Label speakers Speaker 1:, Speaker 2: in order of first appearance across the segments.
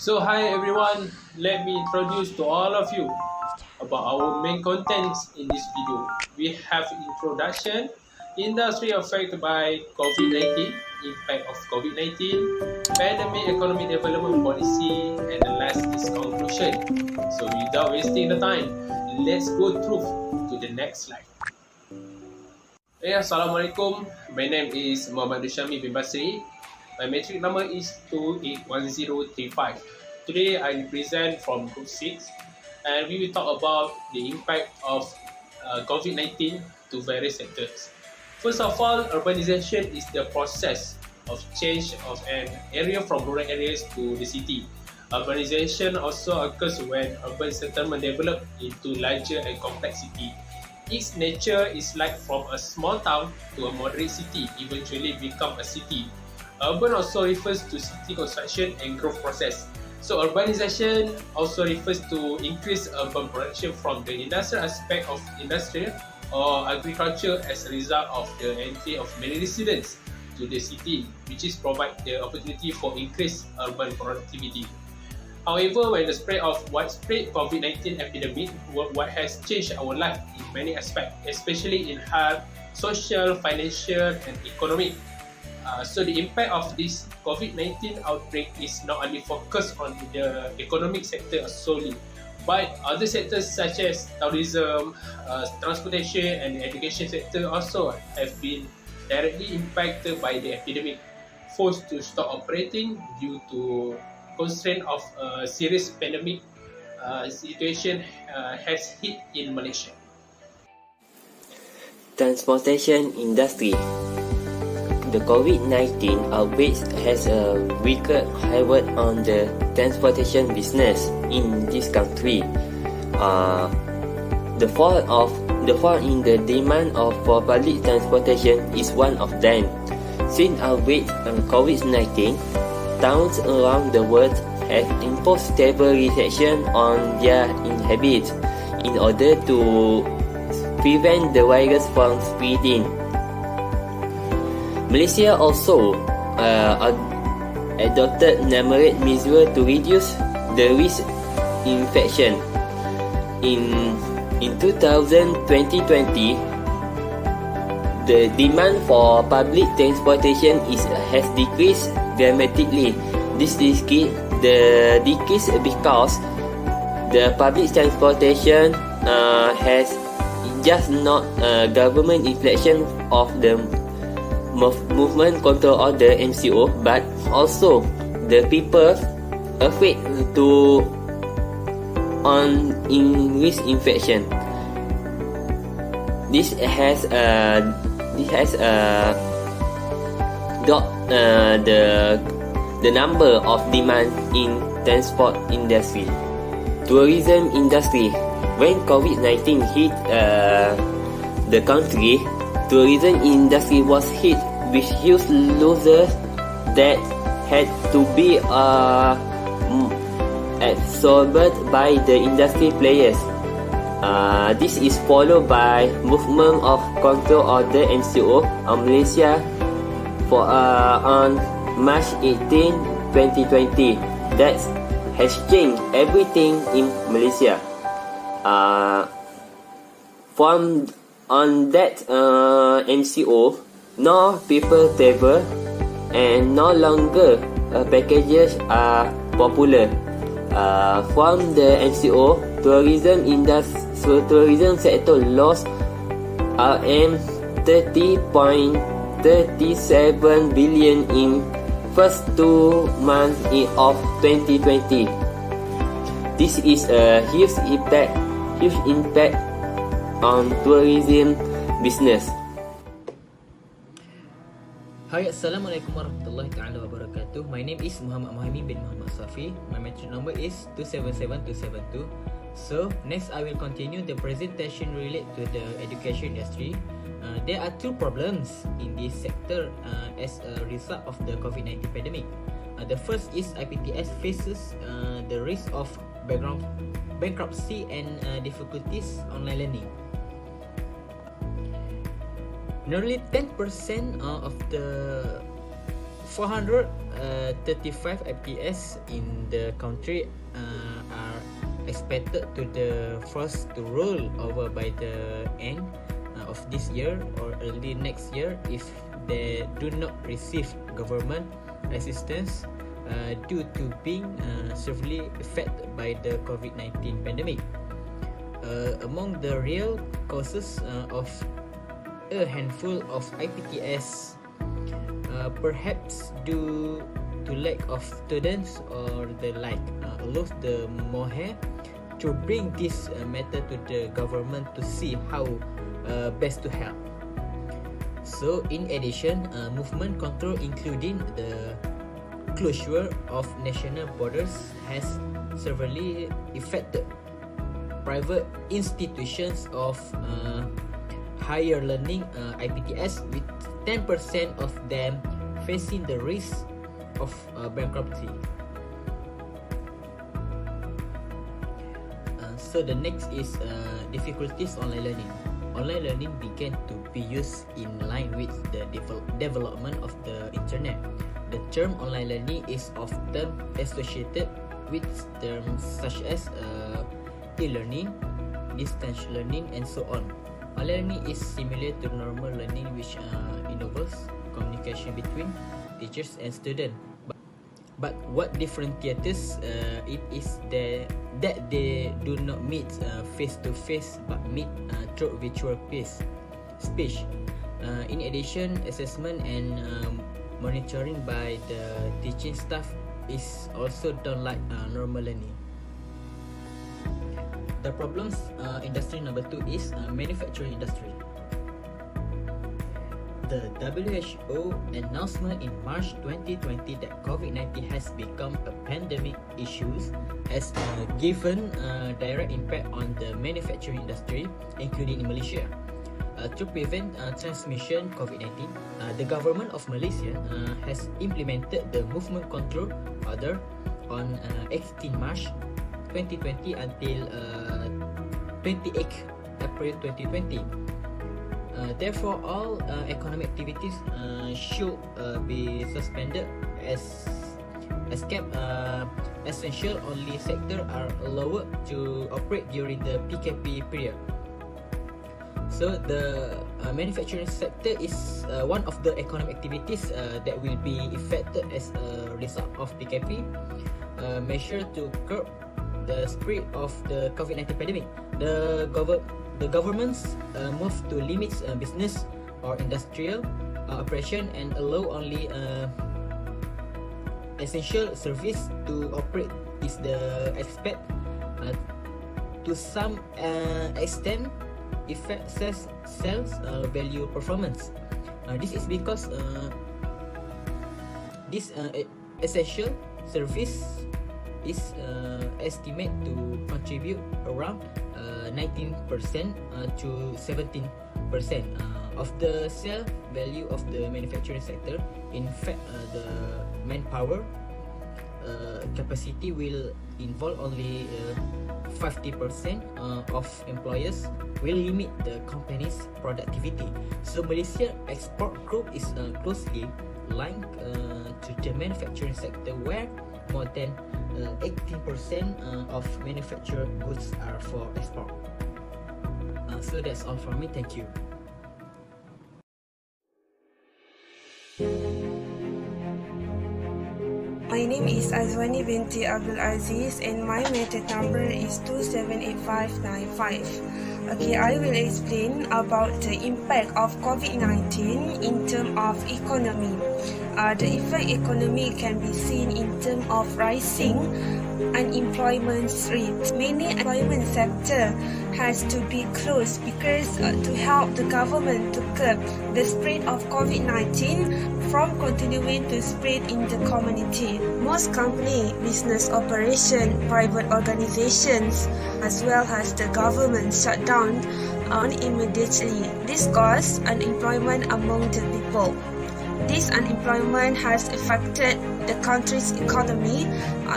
Speaker 1: So hi everyone, let me introduce to all of you about our main contents in this video. We have introduction, industry affected by COVID-19, impact of COVID-19, pandemic economic development policy, and the last is conclusion. So without wasting the time, let's go through to the next slide. Assalamualaikum. My name is Muhammad Syahmie bin BASRI. My metric number is 281035. Today I represent from Group 6 and we will talk about the impact of COVID-19 to various sectors. First of all, urbanization is the process of change of an area from rural areas to the city. Urbanization also occurs when urban settlement develop into larger and complex city. Its nature is like from a small town to a moderate city, eventually become a city. Urban also refers to city construction and growth process. So urbanization also refers to increased urban production from the industrial aspect of industrial or agriculture as a result of the entry of many residents to the city, which is provide the opportunity for increased urban productivity. However, when the spread of widespread COVID-19 epidemic worldwide has changed our life in many aspects, especially in health, social, financial, and economic. So the impact of this COVID-19 outbreak is not only focused on the economic sector solely, but other sectors such as tourism, transportation, and the education sector also have been directly impacted by the epidemic, forced to stop operating due to constraint of a serious pandemic situation has hit in Malaysia.
Speaker 2: Transportation industry. The COVID-19 outbreak has a wicked havoc on the transportation business in this country. The fall in the demand for public transportation is one of them. Since outbreak COVID-19, towns around the world have imposed stable restrictions on their inhabitants in order to prevent the virus from spreading. Malaysia also adopted numerous measures to reduce the risk infection. In 2020, the demand for public transportation has decreased dramatically. This decrease because the public transportation has just not a government inflection of the movement control order MCO, but also the people afraid to in risk infection. This has dropped the number of demand in transport industry. Tourism industry. When COVID-19 hit the country, tourism industry was hit with huge losses that had to be absorbed by the industry players. This is followed by movement of control order MCO on Malaysia on March 18, 2020. That has changed everything in Malaysia. From on that MCO, no people travel and no longer packages are popular. From the MCO, tourism sector lost RM 30.37 billion in first 2 months of 2020. This is a huge impact on tourism business.
Speaker 3: Hi, Assalamualaikum warahmatullahi ta'ala wabarakatuh. My name is MUHAMAD bin SAUFI. My metric number is 277272. So, next I will continue the presentation related to the education industry. There are two problems in this sector as a result of the COVID-19 pandemic. The first is IPTS faces the risk of bankruptcy and difficulties online learning. Nearly 10% of the 435 FTS in the country are expected to the first to roll over by the end of this year or early next year if they do not receive government assistance due to being severely affected by the COVID-19 pandemic. Among the real causes of a handful of IPTS, perhaps due to lack of students or the like, allows the MOHD to bring this matter to the government to see how best to help. So in addition, movement control including the closure of national borders has severely affected private institutions of higher learning IPTS, with 10% of them facing the risk of bankruptcy. So the next is difficulties online learning. Online learning began to be used in line with the development of the internet. The term online learning is often associated with terms such as e-learning, distance learning, and so on. Online learning is similar to normal learning, which involves communication between teachers and students. But what differentiates it is that they do not meet face to face but meet through virtual speech. In addition, assessment and monitoring by the teaching staff is also done like normal learning. The problems industry number 2 is manufacturing industry. The WHO announcement in March 2020 that COVID-19 has become a pandemic issue has given a direct impact on the manufacturing industry, including in Malaysia. To prevent transmission COVID-19, the government of Malaysia has implemented the movement control order on 18 March 2020 until 28 April 2020. Therefore, all economic activities should be suspended as kept essential. Only sector are allowed to operate during the PKP period. So the manufacturing sector is one of the economic activities that will be affected as a result of PKP measure to curb the spread of the COVID-19 pandemic. The government's move to limit business or industrial operation and allow only essential service to operate is the expect to some extent affect sales value performance. This is because this essential service is estimated to contribute around 19% to 17% of the sale value of the manufacturing sector. In fact, the manpower capacity will involve only 50% of employers will limit the company's productivity. So Malaysia Export Group is closely linked to the manufacturing sector, where more than 18% of manufactured goods are for export. So that's all from me. Thank you.
Speaker 4: My name is AZWANI binti AZIZ and my matric number is 278595. Okay, I will explain about the impact of COVID-19 in terms of economy. The effect economy can be seen in terms of rising unemployment rate. Many employment sector has to be closed because to help the government to curb the spread of COVID-19 from continuing to spread in the community. Most company, business operation, private organizations, as well as the government shut down immediately. This caused unemployment among the people. This unemployment has affected the country's economy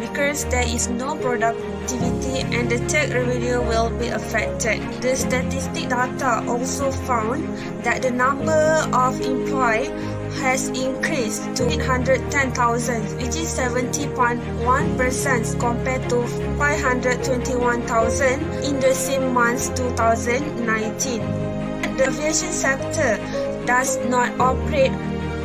Speaker 4: because there is no productivity and the tax revenue will be affected. The statistic data also found that the number of employed has increased to 810,000, which is 70.1% compared to 521,000 in the same month 2019. The aviation sector does not operate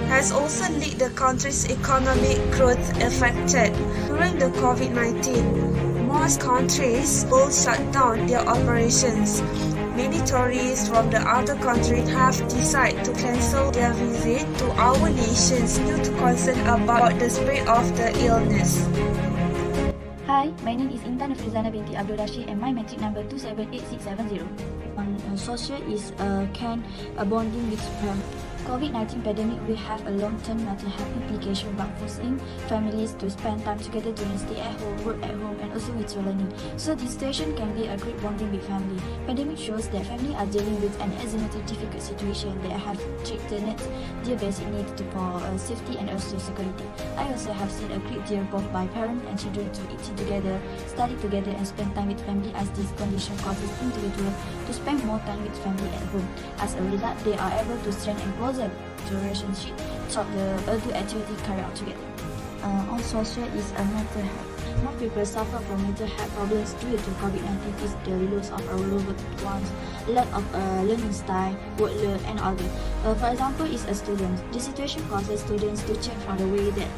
Speaker 4: has also led the country's economic growth affected. During the COVID-19, most countries will shut down their operations. Many tourists from the other countries have decided to cancel their visit to our nations due to concern about the spread of the illness.
Speaker 5: Hi, my name is INTAN FIRZANAH binti ABDUL and my metric number 278670. Social is can bonding with friends. COVID-19 pandemic will have a long-term mental health implication by forcing families to spend time together during stay at home, work at home, and also with learning. So this situation can be a great bonding with family. Pandemic shows that families are dealing with an extremely difficult situation that have threatened their basic needs for safety and also security. I also have seen a great deal both by parents and children to eat together, study together, and spend time with family, as this condition causes individuals to spend more time with family at home. As a result, they are able to strengthen and closer to relationship through the activity carried out together. On social is a mental health. More people suffer from mental health problems due to COVID-19 is the loss of our loved ones, lack of learning style, workload, and others. For example, is a student. The situation causes students to change from the way that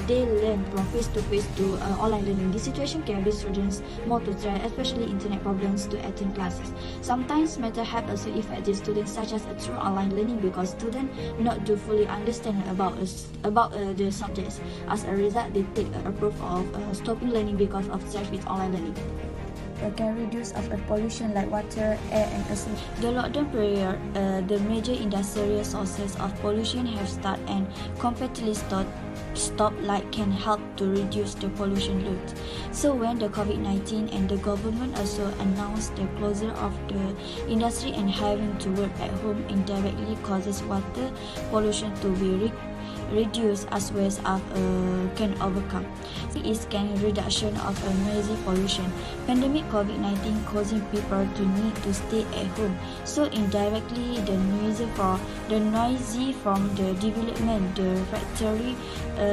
Speaker 5: they learn from face-to-face to online learning. This situation can lead students more to try, especially internet problems, to attend classes. Sometimes mental health also affects the students, such as through online learning, because students not do fully understand about the subjects. As a result, they take a approach of stopping learning because of stress with online learning.
Speaker 6: Can reduce of pollution like water, air, and also
Speaker 5: the lockdown period, the major industrial sources of pollution have started and completely stopped, like can help to reduce the pollution load. So when the COVID-19 and the government also announced the closure of the industry and having to work at home indirectly causes water pollution to be reduced as well as can overcome. It is can reduction of noisy pollution. Pandemic COVID-19 causing people to need to stay at home. So indirectly the noisy from the development, the factory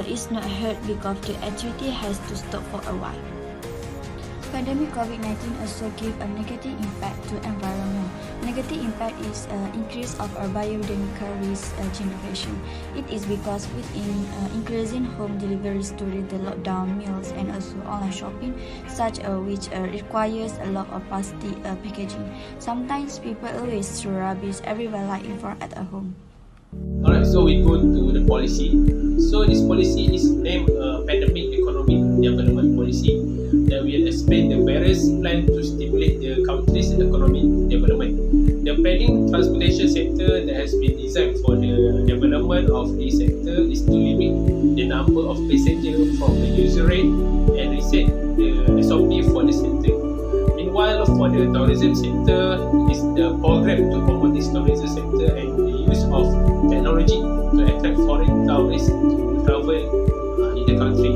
Speaker 5: is not heard because the activity has to stop for a while. Pandemic COVID-19 also give a negative impact to environment. Negative impact is increase of a biodynamical risk generation. It is because within increasing home deliveries during the lockdown, meals, and also online shopping, such which requires a lot of plastic packaging. Sometimes people always throw rubbish everywhere, like in front at a home.
Speaker 1: Alright, so we go to the policy. So this policy is named Pandemic Economic Development Policy that will explain the various plans to stimulate the country's economic development. The planning transportation sector that has been designed for the development of this sector is to limit the number of passengers from the user rate and reset the SAUFI for the sector. Meanwhile, for the tourism sector, is the program to promote this tourism sector and the use of technology to attract foreign tourists to travel in the country.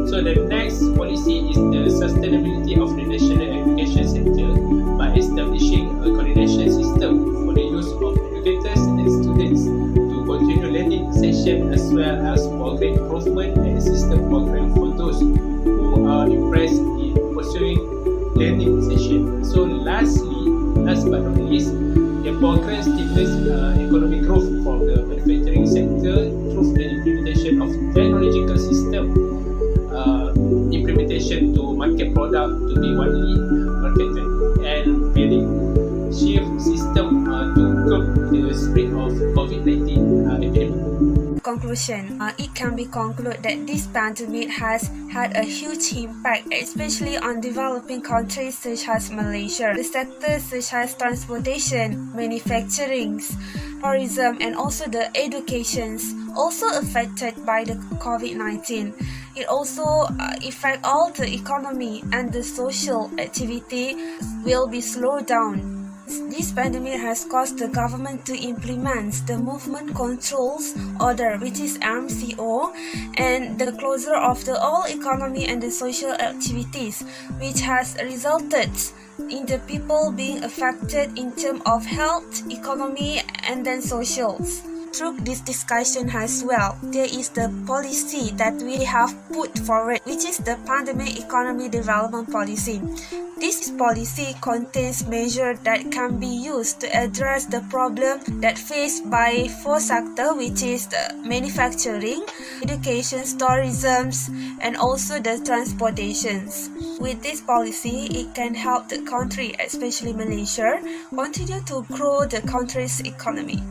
Speaker 1: So the next policy is the sustainability of the national education sector by establishing a coordination system for the use of educators and students to continue learning session, as well as program improvement and system program for those who are impressed in pursuing learning session. So last but not least, the program stimulates economic growth from the manufacturing sector through the implementation of technological system implementation to market product to be widely marketed, and building shift system to curb the spread of COVID-19 epidemic.
Speaker 4: Conclusion, it can be concluded that this pandemic has had a huge impact, especially on developing countries such as Malaysia. The sectors such as transportation, manufacturing, tourism, and also the educations also affected by the COVID-19. It also affect all the economy, and the social activity will be slowed down. This pandemic has caused the government to implement the Movement Controls Order, which is MCO, and the closure of the all economy and the social activities, which has resulted in the people being affected in terms of health, economy, and then socials. through this discussion as well, there is the policy that we have put forward, which is the Pandemic Economy Development Policy. This policy contains measures that can be used to address the problem that faced by four sectors, which is the manufacturing, education, tourism, and also the transportations. With this policy, it can help the country, especially Malaysia, continue to grow the country's economy.